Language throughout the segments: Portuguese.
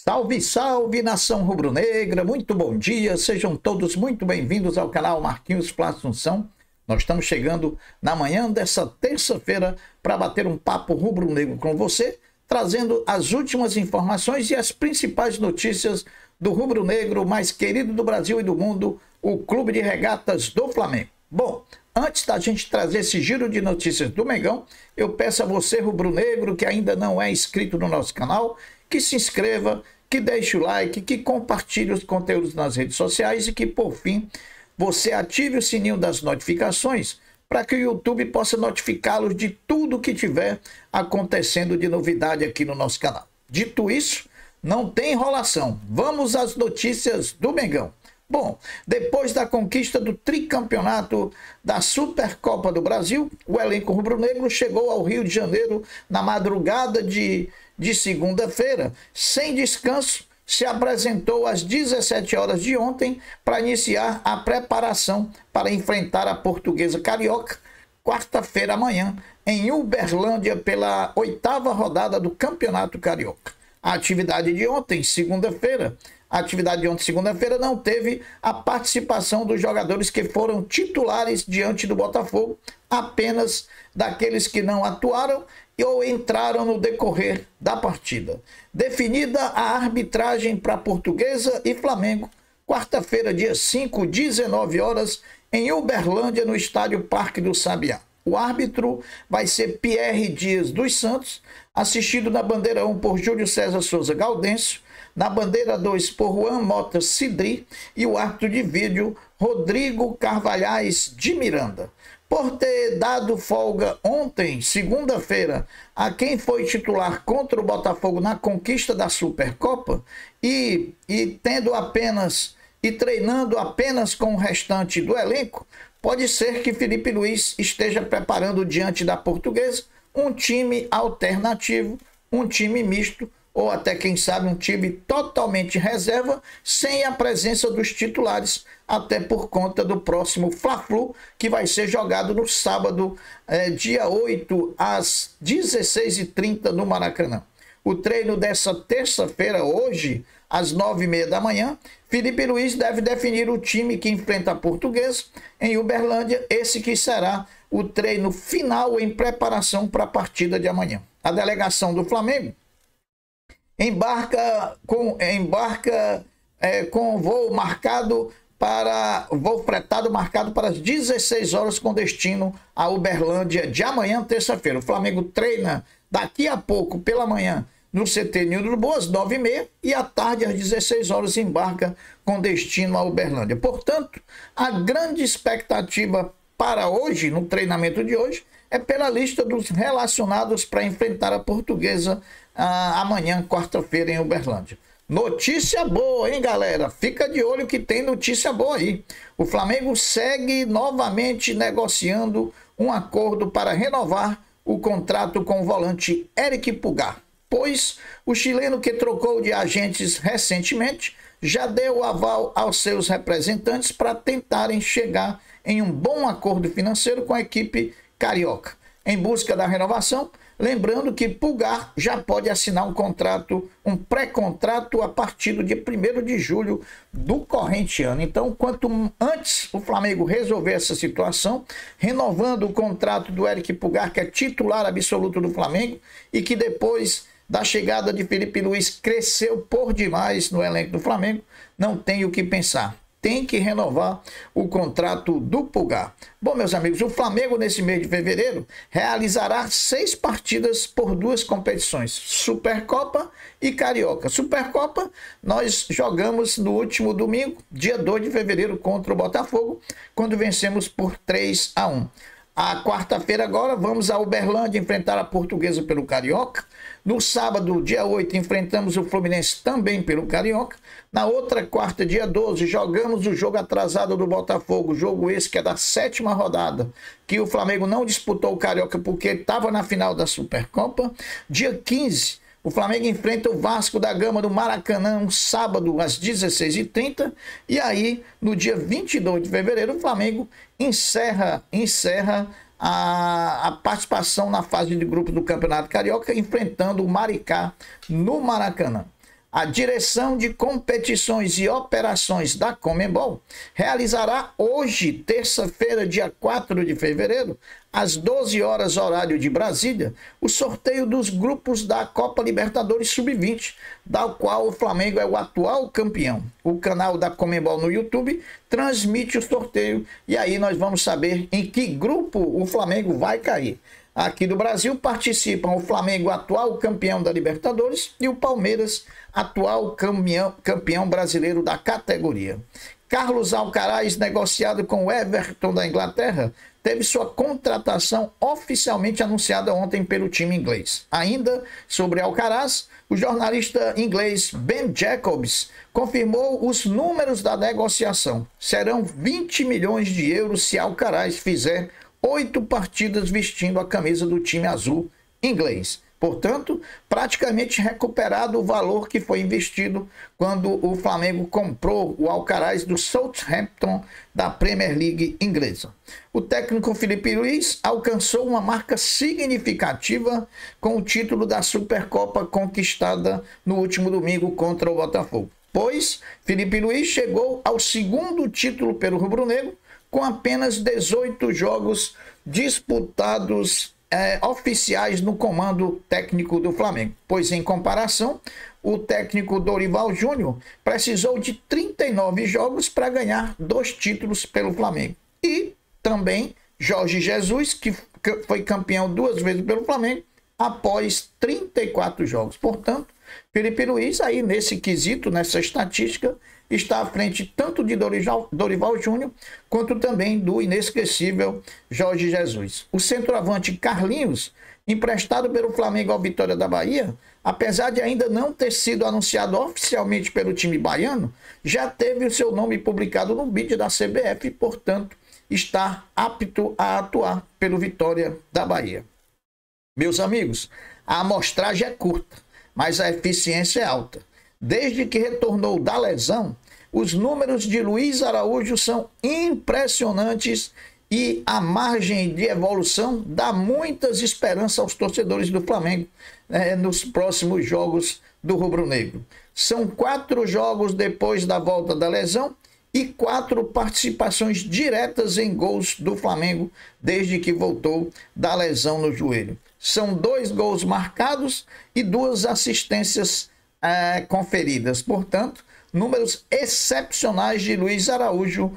Salve, salve, nação rubro-negra, muito bom dia, sejam todos muito bem-vindos ao canal Marquinhos Plácido Assunção. Nós estamos chegando na manhã dessa terça-feira para bater um papo rubro-negro com você, trazendo as últimas informações e as principais notícias do rubro-negro mais querido do Brasil e do mundo, o Clube de Regatas do Flamengo. Bom, antes da gente trazer esse giro de notícias do Mengão, eu peço a você, rubro-negro, que ainda não é inscrito no nosso canal, que se inscreva, que deixe o like, que compartilhe os conteúdos nas redes sociais e que, por fim, você ative o sininho das notificações para que o YouTube possa notificá-los de tudo que tiver acontecendo de novidade aqui no nosso canal. Dito isso, não tem enrolação. Vamos às notícias do Mengão. Bom, depois da conquista do tricampeonato da Supercopa do Brasil, o elenco rubro-negro chegou ao Rio de Janeiro na madrugada de segunda-feira, sem descanso, se apresentou às 17 horas de ontem para iniciar a preparação para enfrentar a Portuguesa Carioca, quarta-feira amanhã, em Uberlândia, pela 8ª rodada do Campeonato Carioca. A atividade de ontem, segunda-feira, não teve a participação dos jogadores que foram titulares diante do Botafogo, apenas daqueles que não atuaram ou entraram no decorrer da partida. Definida a arbitragem para Portuguesa e Flamengo, quarta-feira, dia 5, 19 horas, em Uberlândia, no estádio Parque do Sabiá. O árbitro vai ser Pierre Dias dos Santos, assistido na bandeira 1 por Júlio César Souza Gaudêncio, na bandeira 2 por Juan Mota Cidri e o árbitro de vídeo Rodrigo Carvalhais de Miranda. Por ter dado folga ontem, segunda-feira, a quem foi titular contra o Botafogo na conquista da Supercopa e treinando apenas com o restante do elenco, pode ser que Felipe Luiz esteja preparando diante da Portuguesa um time alternativo, um time misto, ou até, quem sabe, um time totalmente reserva, sem a presença dos titulares, até por conta do próximo Fla-Flu, que vai ser jogado no sábado, dia 8, às 16h30, no Maracanã. O treino dessa terça-feira, hoje, às 9h30 da manhã, Felipe Luiz deve definir o time que enfrenta a Portuguesa em Uberlândia, esse que será o treino final em preparação para a partida de amanhã. A delegação do Flamengo embarca com voo fretado marcado para as 16 horas com destino a Uberlândia de amanhã, terça-feira. O Flamengo treina daqui a pouco pela manhã no CT Nildo do Boa, às 9h30, e à tarde, às 16 horas, embarca com destino a Uberlândia. Portanto, a grande expectativa para hoje, no treinamento de hoje, é pela lista dos relacionados para enfrentar a Portuguesa amanhã, quarta-feira, em Uberlândia. Notícia boa, hein, galera? Fica de olho que tem notícia boa aí. O Flamengo segue novamente negociando um acordo para renovar o contrato com o volante Eric Pulgar, pois o chileno, que trocou de agentes recentemente, já deu o aval aos seus representantes para tentarem chegar em um bom acordo financeiro com a equipe carioca. Em busca da renovação, lembrando que Pulgar já pode assinar um pré-contrato a partir do dia 1º de julho do corrente ano. Então, quanto antes o Flamengo resolver essa situação, renovando o contrato do Eric Pulgar, que é titular absoluto do Flamengo e que depois da chegada de Felipe Luiz cresceu por demais no elenco do Flamengo, não tem o que pensar. Tem que renovar o contrato do Pulgar. Bom, meus amigos, o Flamengo nesse mês de fevereiro realizará 6 partidas por 2 competições, Supercopa e Carioca. Supercopa nós jogamos no último domingo, dia 2 de fevereiro, contra o Botafogo, quando vencemos por 3-1. A quarta-feira agora vamos a Uberlândia enfrentar a Portuguesa pelo Carioca. No sábado, dia 8, enfrentamos o Fluminense também pelo Carioca. Na outra quarta, dia 12, jogamos o jogo atrasado do Botafogo, jogo esse que é da 7ª rodada, que o Flamengo não disputou o Carioca porque estava na final da Supercopa. Dia 15, o Flamengo enfrenta o Vasco da Gama no Maracanã, um sábado às 16h30. E aí, no dia 22 de fevereiro, o Flamengo encerra a participação na fase de grupos do Campeonato Carioca, enfrentando o Maricá no Maracanã. A direção de competições e operações da Conmebol realizará hoje, terça-feira, dia 4 de fevereiro, às 12 horas, horário de Brasília, o sorteio dos grupos da Copa Libertadores Sub-20, da qual o Flamengo é o atual campeão. O canal da Conmebol no YouTube transmite o sorteio e aí nós vamos saber em que grupo o Flamengo vai cair. Aqui do Brasil participam o Flamengo, atual campeão da Libertadores, e o Palmeiras, atual campeão brasileiro da categoria. Carlos Alcaraz, negociado com o Everton da Inglaterra, teve sua contratação oficialmente anunciada ontem pelo time inglês. Ainda sobre Alcaraz, o jornalista inglês Ben Jacobs confirmou os números da negociação. Serão 20 milhões de euros se Alcaraz fizer 8 partidas vestindo a camisa do time azul inglês. Portanto, praticamente recuperado o valor que foi investido quando o Flamengo comprou o Alcaraz do Southampton da Premier League inglesa. O técnico Filipe Luís alcançou uma marca significativa com o título da Supercopa conquistada no último domingo contra o Botafogo. Pois Filipe Luís chegou ao segundo título pelo rubro-negro com apenas 18 jogos disputados oficiais no comando técnico do Flamengo. Pois, em comparação, o técnico Dorival Júnior precisou de 39 jogos para ganhar 2 títulos pelo Flamengo. E também Jorge Jesus, que foi campeão 2 vezes pelo Flamengo, após 34 jogos. Portanto, Filipe Luís, aí nesse quesito, nessa estatística, está à frente tanto de Dorival Júnior quanto também do inesquecível Jorge Jesus. O centroavante Carlinhos, emprestado pelo Flamengo ao Vitória da Bahia, apesar de ainda não ter sido anunciado oficialmente pelo time baiano, já teve o seu nome publicado no BID da CBF e, portanto, está apto a atuar pelo Vitória da Bahia. Meus amigos, a amostragem é curta, mas a eficiência é alta. Desde que retornou da lesão, os números de Luiz Araújo são impressionantes e a margem de evolução dá muitas esperanças aos torcedores do Flamengo nos próximos jogos do rubro-negro. São 4 jogos depois da volta da lesão e 4 participações diretas em gols do Flamengo desde que voltou da lesão no joelho. São 2 gols marcados e 2 assistências conferidas. Portanto, números excepcionais de Luiz Araújo,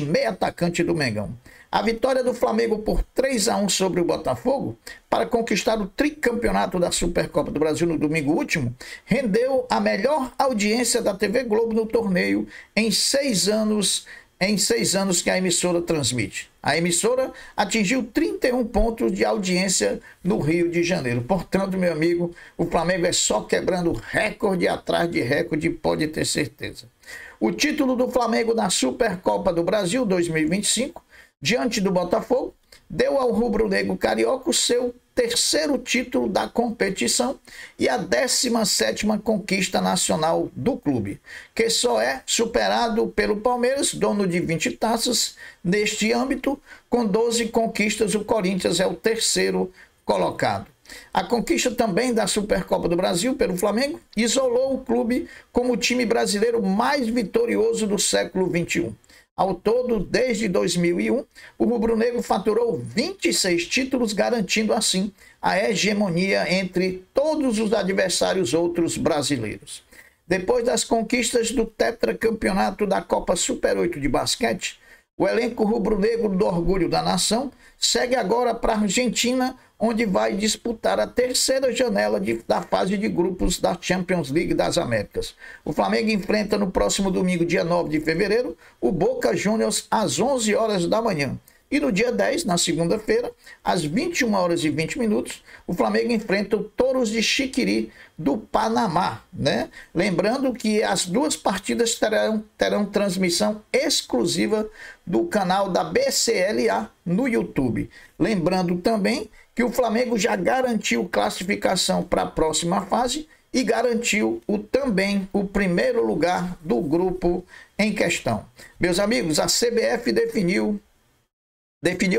meio atacante do Mengão. A vitória do Flamengo por 3-1 sobre o Botafogo para conquistar o tricampeonato da Supercopa do Brasil no domingo último rendeu a melhor audiência da TV Globo no torneio em 6 anos que a emissora transmite. A emissora atingiu 31 pontos de audiência no Rio de Janeiro. Portanto, meu amigo, o Flamengo é só quebrando recorde atrás de recorde, pode ter certeza. O título do Flamengo na Supercopa do Brasil 2025, diante do Botafogo, deu ao rubro-negro carioca o seu 3º título da competição e a 17ª conquista nacional do clube, que só é superado pelo Palmeiras, dono de 20 taças. Neste âmbito, com 12 conquistas, o Corinthians é o 3º colocado. A conquista também da Supercopa do Brasil pelo Flamengo isolou o clube como o time brasileiro mais vitorioso do século XXI. Ao todo, desde 2001, o rubro-negro faturou 26 títulos, garantindo assim a hegemonia entre todos os adversários outros brasileiros. Depois das conquistas do tetracampeonato da Copa Super 8 de basquete, o elenco rubro-negro do Orgulho da Nação segue agora para a Argentina, onde vai disputar a 3ª janela da fase de grupos da Champions League das Américas. O Flamengo enfrenta no próximo domingo, dia 9 de fevereiro, o Boca Juniors às 11 horas da manhã. E no dia 10, na segunda-feira, às 21 horas e 20 minutos, o Flamengo enfrenta o Toros de Chiquiri do Panamá, né? Lembrando que as 2 partidas terão transmissão exclusiva do canal da BCLA no YouTube. Lembrando também que o Flamengo já garantiu classificação para a próxima fase e garantiu também o 1º lugar do grupo em questão. Meus amigos, a CBF definiu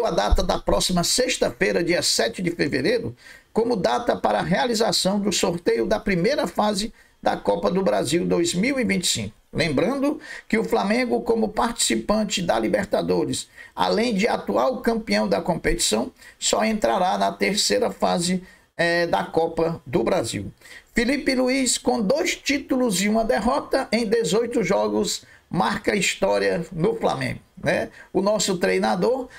a data da próxima sexta-feira, dia 7 de fevereiro, como data para a realização do sorteio da primeira fase da Copa do Brasil 2025. Lembrando que o Flamengo, como participante da Libertadores, além de atual campeão da competição, só entrará na terceira fase da Copa do Brasil. Felipe Luiz, com 2 títulos e 1 derrota em 18 jogos, marca história no Flamengo, né? O nosso treinador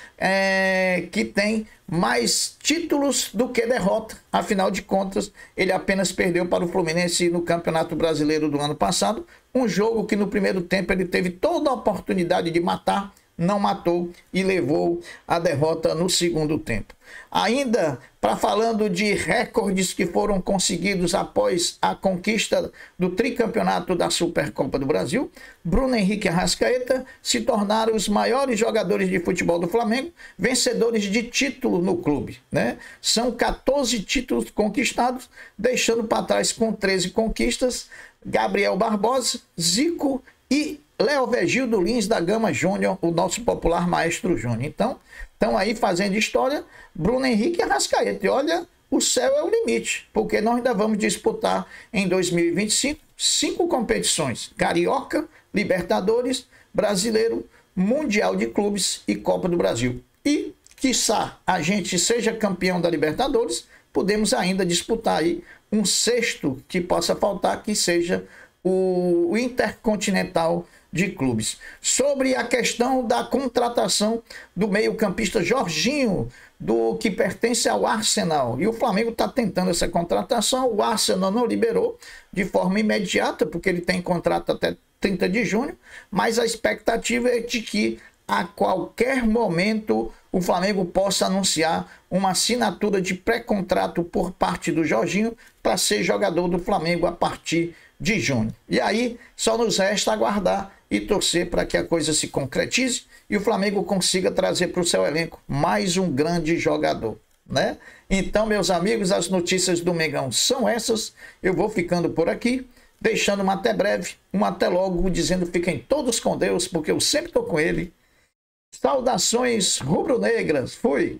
que tem mais títulos do que derrota, afinal de contas, ele apenas perdeu para o Fluminense no Campeonato Brasileiro do ano passado, um jogo que no primeiro tempo ele teve toda a oportunidade de matar, não matou e levou a derrota no segundo tempo. Ainda falando de recordes que foram conseguidos após a conquista do tricampeonato da Supercopa do Brasil, Bruno Henrique e Arrascaeta se tornaram os maiores jogadores de futebol do Flamengo, vencedores de título no clube, né? São 14 títulos conquistados, deixando para trás com 13 conquistas Gabriel Barbosa, Zico e Léo Vegildo Lins da Gama Júnior, o nosso popular Maestro Júnior. Então, estão aí fazendo história, Bruno Henrique e Arrascaeta. E olha, o céu é o limite, porque nós ainda vamos disputar em 2025 5 competições: Carioca, Libertadores, Brasileiro, Mundial de Clubes e Copa do Brasil. E, quiçá, a gente seja campeão da Libertadores, podemos ainda disputar aí um 6º que possa faltar, que seja o Intercontinental de Clubes. Sobre a questão da contratação do meio-campista Jorginho, que pertence ao Arsenal. E o Flamengo está tentando essa contratação, o Arsenal não liberou de forma imediata, porque ele tem contrato até 30 de junho, mas a expectativa é de que a qualquer momento o Flamengo possa anunciar uma assinatura de pré-contrato por parte do Jorginho para ser jogador do Flamengo a partir de junho. E aí só nos resta aguardar e torcer para que a coisa se concretize e o Flamengo consiga trazer para o seu elenco mais um grande jogador, né? Então, meus amigos, as notícias do Mengão são essas. Eu vou ficando por aqui, deixando um até breve, um até logo, dizendo fiquem todos com Deus, porque eu sempre estou com ele. Saudações rubro-negras. Fui!